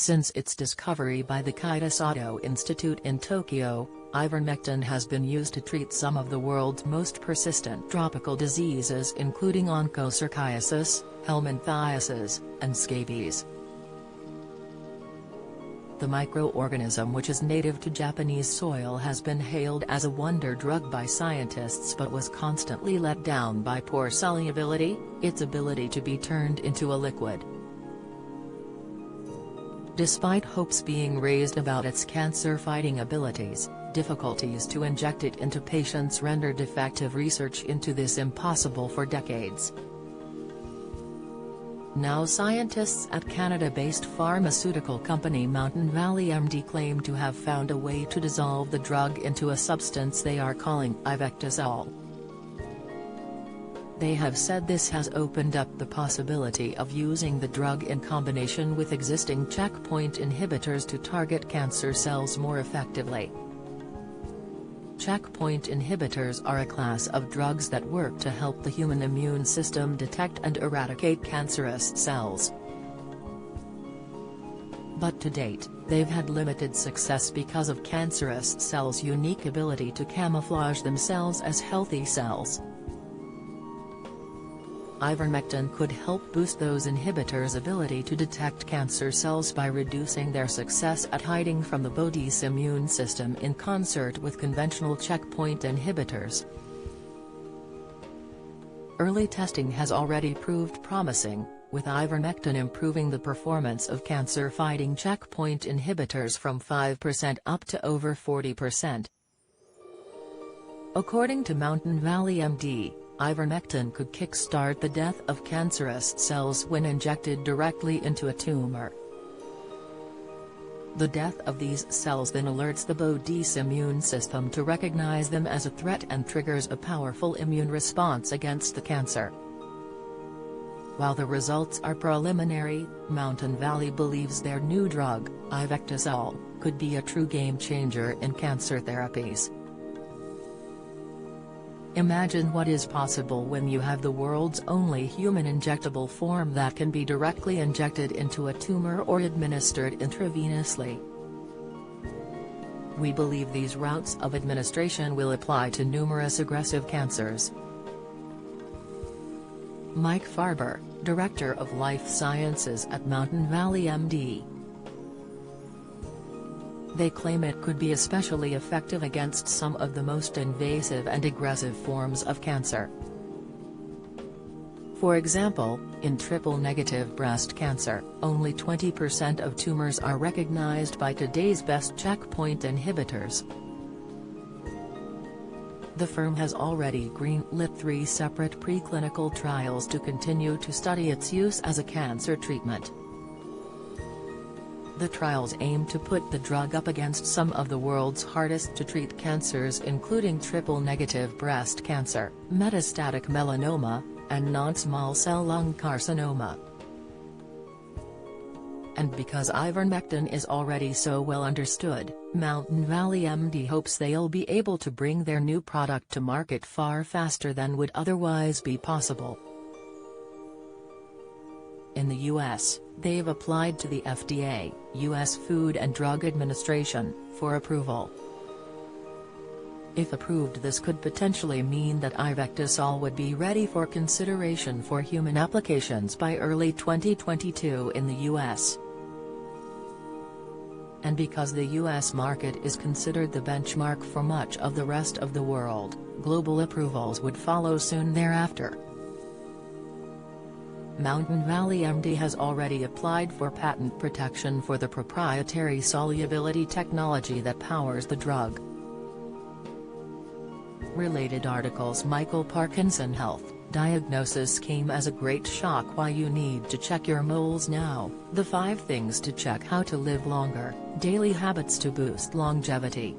Since its discovery by the Kitasato Institute in Tokyo, ivermectin has been used to treat some of the world's most persistent tropical diseases including onchocerciasis, helminthiasis, and scabies. The microorganism, which is native to Japanese soil, has been hailed as a wonder drug by scientists but was constantly let down by poor solubility, its ability to be turned into a liquid. Despite hopes being raised about its cancer-fighting abilities, difficulties to inject it into patients rendered effective research into this impossible for decades. Now scientists at Canada-based pharmaceutical company Mountain Valley MD claim to have found a way to dissolve the drug into a substance they are calling ivectazole. They have said this has opened up the possibility of using the drug in combination with existing checkpoint inhibitors to target cancer cells more effectively. Checkpoint inhibitors are a class of drugs that work to help the human immune system detect and eradicate cancerous cells. But to date, they've had limited success because of cancerous cells' unique ability to camouflage themselves as healthy cells. Ivermectin could help boost those inhibitors' ability to detect cancer cells by reducing their success at hiding from the body's immune system in concert with conventional checkpoint inhibitors. Early testing has already proved promising, with ivermectin improving the performance of cancer-fighting checkpoint inhibitors from 5% up to over 40%. According to Mountain Valley MD, ivermectin could kickstart the death of cancerous cells when injected directly into a tumor. The death of these cells then alerts the body's immune system to recognize them as a threat and triggers a powerful immune response against the cancer. While the results are preliminary, Mountain Valley believes their new drug, ivectazole, could be a true game-changer in cancer therapies. Imagine what is possible when you have the world's only human injectable form that can be directly injected into a tumor or administered intravenously. We believe these routes of administration will apply to numerous aggressive cancers. Mike Farber, Director of Life Sciences at Mountain Valley MD. They claim it could be especially effective against some of the most invasive and aggressive forms of cancer. For example, in triple-negative breast cancer, only 20% of tumors are recognized by today's best checkpoint inhibitors. The firm has already green-lit 3 separate preclinical trials to continue to study its use as a cancer treatment. The trials aim to put the drug up against some of the world's hardest-to-treat cancers including triple-negative breast cancer, metastatic melanoma, and non-small cell lung carcinoma. And because ivermectin is already so well understood, Mountain Valley MD hopes they'll be able to bring their new product to market far faster than would otherwise be possible. In the U.S., they've applied to the FDA, U.S. Food and Drug Administration, for approval. If approved, this could potentially mean that ivectazole would be ready for consideration for human applications by early 2022 in the U.S. And because the U.S. market is considered the benchmark for much of the rest of the world, global approvals would follow soon thereafter. Mountain Valley MD has already applied for patent protection for the proprietary solubility technology that powers the drug. Related articles. Michael Parkinson Health diagnosis came as a great shock. Why you need to check your moles now, the 5 things to check. How to live longer, daily habits to boost longevity.